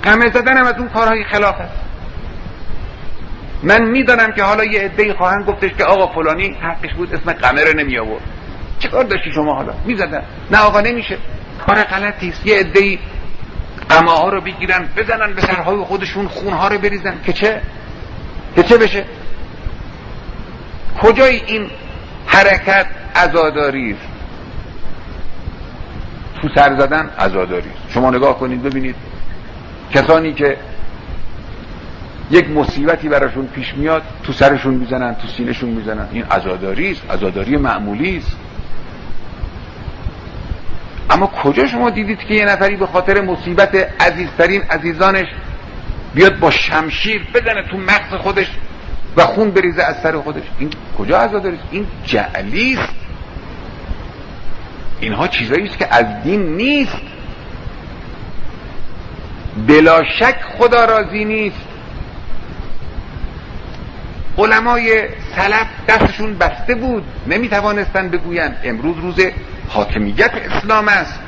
قمه زدن هم از اون کارهای خلاف است. من میدانم که حالا یه عده‌ای خواهند گفتش که آقا فلانی حقش بود اسم قمه رو نمی آورد. چه کار داشتی شما حالا؟ میزدن. نه آقا نمیشه. کار غلطی است. یه عده‌ای قمه ها رو بگیرن بزنن به سرهای خودشون، خونها رو بریزن که چه بشه؟ کجای این حرکت عزاداری است؟ تو سر زدن عزاداری است. شما نگاه کنید ببینید کسانی که یک مصیبتی براشون پیش میاد تو سرشون میزنن، تو سینه‌شون میزنن. این عزاداری است، عزاداری معمولی است. اما کجا شما دیدید که یه نفری به خاطر مصیبت عزیزترین عزیزانش بیاد با شمشیر بزنه تو مغز خودش و خون بریزه از سر خودش؟ این کجا عزاداری است؟ این جعلی است. اینها چیزایی است که از دین نیست. بلا شک خدا راضی نیست. علمای سلف دستشون بسته بود، نمیتوانستن بگویند امروز روز حاکمیت اسلام است،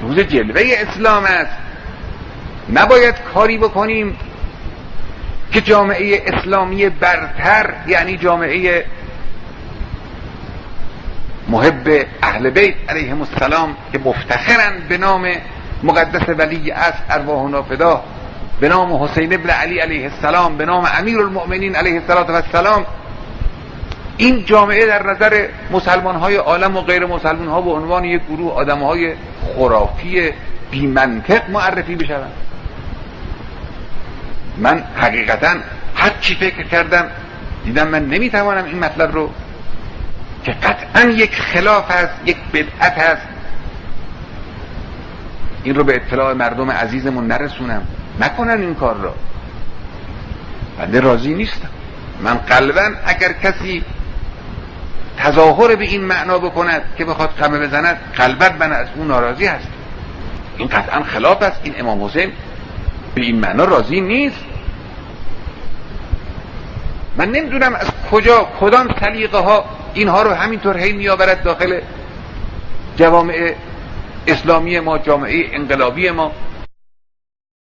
روز جلوه اسلام است، نباید کاری بکنیم که جامعه اسلامی برتر، یعنی جامعه محب اهل بیت علیهم السلام که مفتخرند به نام مقدس ولی اصل ارواحنا فدا، به نام حسین ابن علی علیه السلام، به نام امیرالمؤمنین علیه السلام، این جامعه در نظر مسلمان های عالم و غیر مسلمان ها به عنوان یک گروه آدم های خرافی بی منطق معرفی بشوند. من حقیقتا هر چی فکر کردم دیدم من نمیتوانم این مطلب رو که قطعا یک خلاف است، یک بدعت است، این رو به اطلاع مردم عزیزمون نرسونم. نکنن این کار را. بنده راضی نیستم. من قلبا اگر کسی تظاهر به این معنا بکند که بخواد قمه بزند، قلبا من از اون ناراضی هست. این قطعا خلاف است. این امام حسین به این معنا راضی نیست. من نمیدونم از کدام سلیقه ها اینها رو همینطور هی میآورد داخل جوامع اسلامی ما، جامعه انقلابی ما.